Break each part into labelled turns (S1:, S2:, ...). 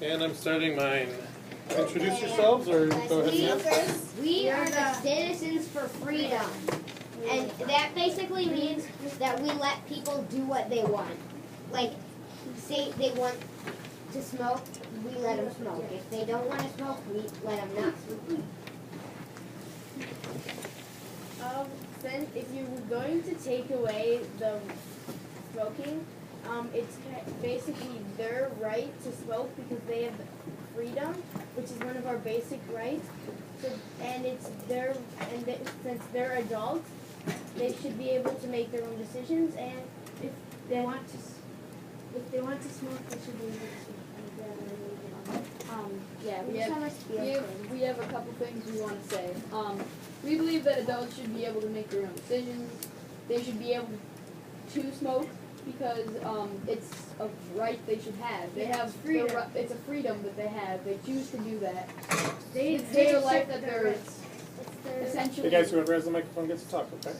S1: And I'm starting mine. Introduce yourselves or go ahead.
S2: We are the Citizens for Freedom. And that basically means that we let people do what they want. Like, say they want to smoke, we let them smoke. If they don't want to smoke, we let them not smoke.
S3: Then if you were going to take away the smoking, it's basically their right to smoke because they have freedom, which is one of our basic rights. So, and it's their, since they're adults, they should be able to make their own decisions. And if they want to smoke, they should be able to smoke.
S4: We have a couple things we want to say. We believe that adults should be able to make their own decisions. They should be able to smoke because it's a right they should have. They have freedom. It's a freedom that they have. They choose to do that. It's their life that they're essentially.
S1: Hey guys, whoever has the microphone gets to talk, okay?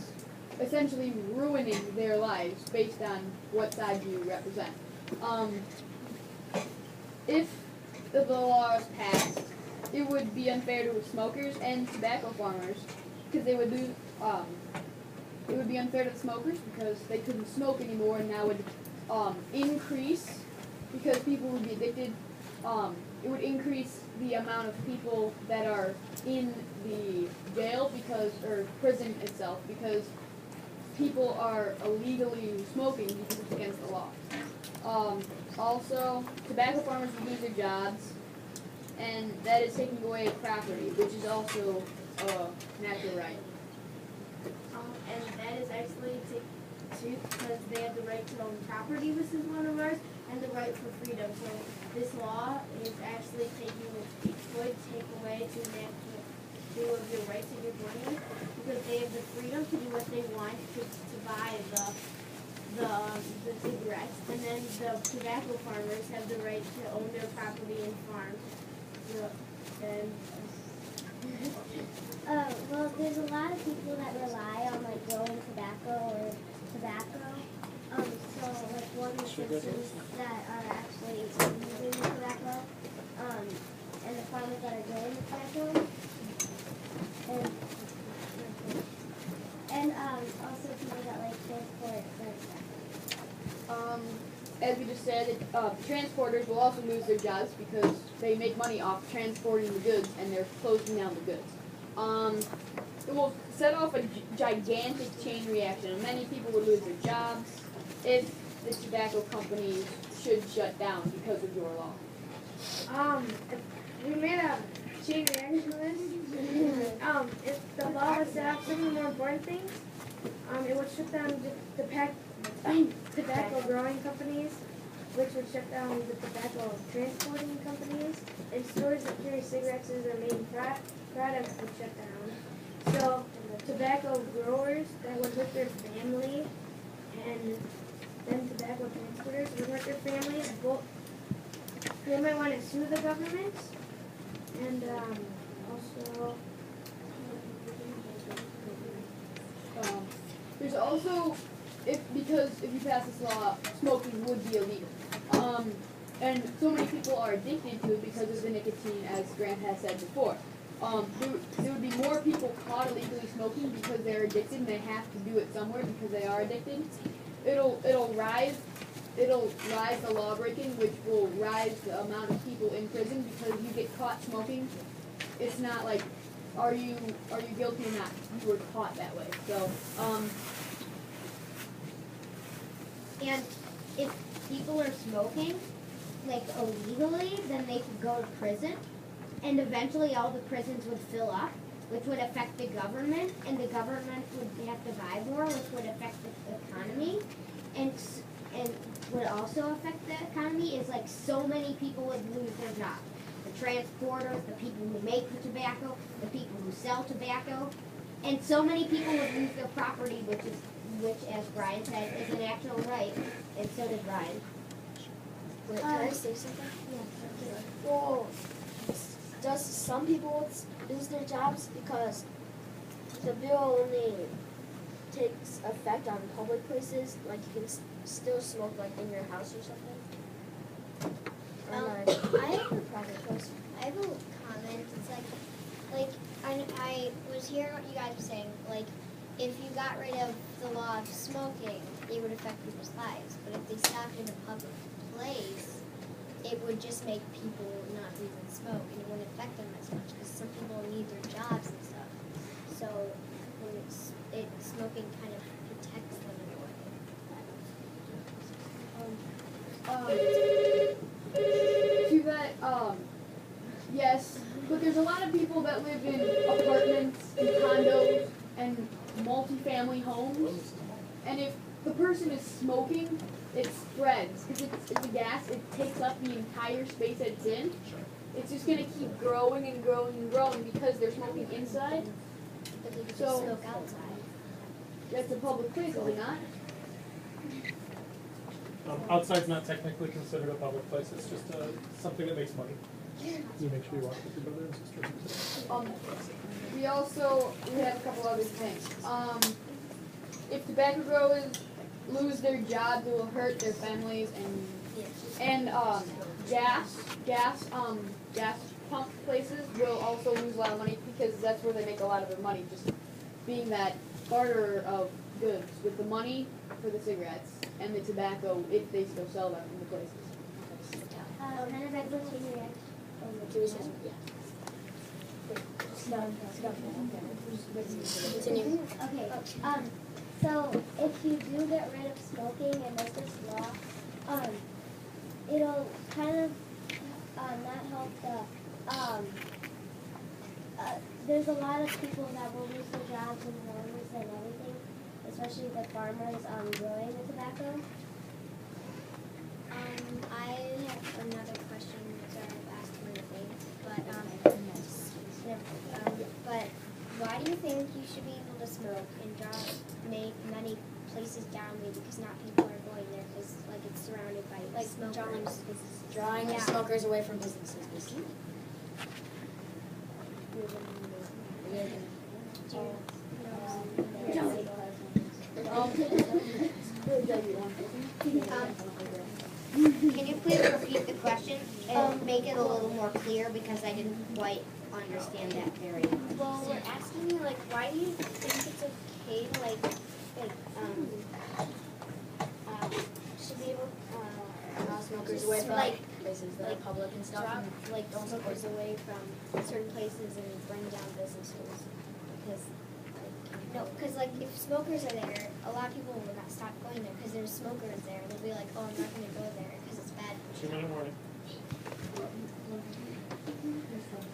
S4: Essentially ruining their lives based on what side you represent. If the law is passed, it would be unfair to smokers and tobacco farmers because they would lose. It would be unfair to the smokers because they couldn't smoke anymore, and that would increase because people would be addicted. It would increase the amount of people that are in the jail or prison itself because people are illegally smoking because it's against the law. Also, tobacco farmers would lose their jobs, and that is taking away property, which is also a natural right.
S3: And that is actually because they have the right to own property, which is one of ours, and the right for freedom. So this law is actually would take away to your right to give money because they have the freedom to do what they want to buy the cigarettes, and then the tobacco farmers have the right to own their property and farm.
S5: Well, there's a lot of people that rely on like growing tobacco or tobacco. So like one citizens that are actually using the tobacco, and the farmers that are growing the tobacco, and also people that like transport their tobacco.
S4: As we just said, transporters will also lose their jobs because they make money off transporting the goods, and they're closing down the goods. It will set off a gigantic chain reaction, and many people would lose their jobs if the tobacco companies should shut down because of your law.
S3: We made a chain reaction list. If the law was to have some of the more important things, it would shut down the tobacco growing companies, which would shut down the tobacco transporting companies, and stores that carry cigarettes as their main products would shut down. So tobacco growers that would hurt their family, and then tobacco transporters would hurt their families. They might want to sue the government, and also.
S4: There's also, because if you pass this law, smoking would be illegal. And so many people are addicted to it because of the nicotine, as Grant has said before. There would be more people caught illegally smoking because they're addicted and they have to do it somewhere because they are addicted. It'll rise the law breaking, which will rise the amount of people in prison because you get caught smoking. It's not like, are you guilty or not? You were caught that way. So,
S2: And if people are smoking, like illegally, then they could go to prison, and eventually all the prisons would fill up, which would affect the government, and the government would have to buy more, which would affect the economy, and would also affect the economy is like so many people would lose their jobs. The transporters, the people who make the tobacco, the people who sell tobacco, and so many people would lose their property, which, as Brian said, is an actual right, and so did Brian.
S6: Can I say something? Well, does some people lose their jobs because the bill only takes effect on public places, like you can still smoke like in your house or something?
S5: I have a I was hearing what you guys were saying. Like, if you got rid of the law of smoking, it would affect people's lives. But if they stopped in a public place, it would just make people not even smoke, and it wouldn't affect them as much because some people need their jobs and stuff. So when smoking kind of protects them in a way.
S4: To that, yes, but there's a lot of people that live in apartments and condos and multi-family homes, and if the person is smoking, it spreads, because it's a gas, it takes up the entire space that it's in. It's just going to keep growing and growing and growing because they're smoking inside.
S5: But they could
S4: So-
S5: just smoke outside.
S4: That's a public place, is it not?
S1: Outside's not technically considered a public place, it's just something that makes money. You make sure you walk with your brother and sister.
S4: We have a couple other things. If tobacco growers lose their jobs, it will hurt their families and gas pump places will also lose a lot of money because that's where they make a lot of their money, just being that barter of goods with the money for the cigarettes and the tobacco if they still sell them in the places.
S5: Kind of like what you react.
S6: Continue.
S5: Okay, so if you do get rid of smoking and make this law, it'll kind of not help the, there's a lot of people that will lose their jobs and homes and everything, especially the farmers growing the tobacco. I have another question, sorry, I've asked one of things, but why do you think you should be able to smoke and make many places down maybe because not people are going there because like it's surrounded by smokers?
S6: Drawing
S5: Yeah.
S6: smokers away from businesses, basically.
S2: Can you please repeat the question and make it a little more clear because I didn't quite understand that very much.
S5: Well, we're asking you like, why do you think it's okay to should be able
S6: Draw smokers away from places that are public and stuff.
S5: drop
S6: and don't support
S5: smokers away from certain places and bring down businesses because because if smokers are there, a lot of people will not stop going there because there's smokers there. They'll be like, oh, I'm not going to go there because it's bad.
S1: 2-minute warning.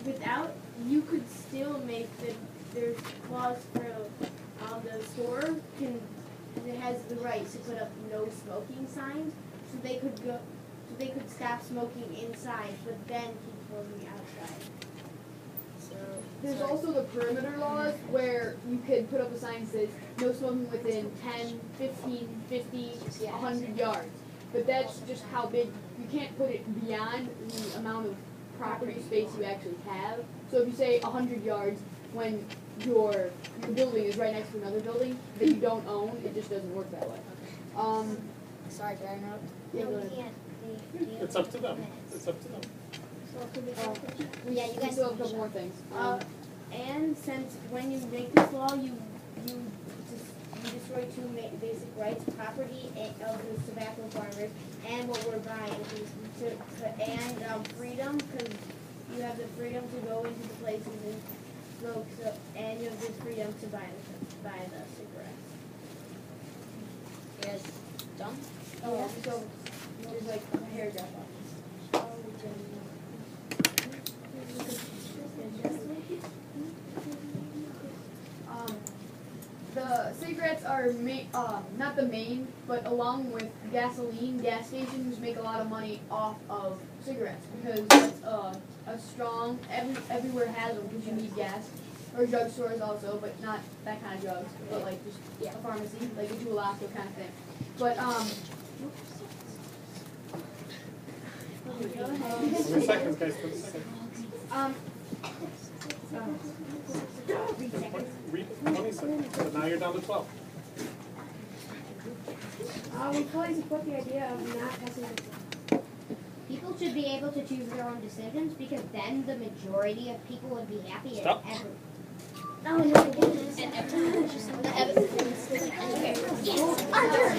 S3: Without, you could still make there's clause for the store it has the right to put up no smoking signs, so they could stop smoking inside, but then keep smoking outside.
S4: There's also the perimeter laws where you could put up a sign that says no smoking within 10, 15, 50, 100 yards. But that's just how big, you can't put it beyond the amount of property space you actually have. So if you say 100 yards when your building is right next to another building that you don't own, it just doesn't work that way.
S6: Sorry, did I interrupt?
S4: Yeah, go
S5: No,
S4: ahead.
S5: we can't.
S1: It's up to them. It's up to them.
S5: Yeah, you
S4: We
S5: guys
S4: still have a couple more things.
S3: And since when you make this law, you destroy two basic rights: property of the tobacco farmers, and what we're buying, which is and freedom, because you have the freedom to go into the places and smoke, and you have the freedom to buy the cigarettes.
S6: You guys done?
S3: Yeah. So there's like a paragraph on this.
S4: The cigarettes are not the main, but along with gasoline, gas stations make a lot of money off of cigarettes because it's a strong, everywhere has them because you need gas. Or drugstores also, but not that kind of drugs, but like just a pharmacy, like a Duolaco kind of thing. But
S3: Go ahead.
S1: 20 seconds, guys, 20 seconds. Read 20 seconds, but now you're down to 12.
S3: We fully support the idea of not passing this law.
S2: People should be able to choose their own decisions because then the majority of people would be happy.
S1: Stop.
S5: Oh, no, I didn't.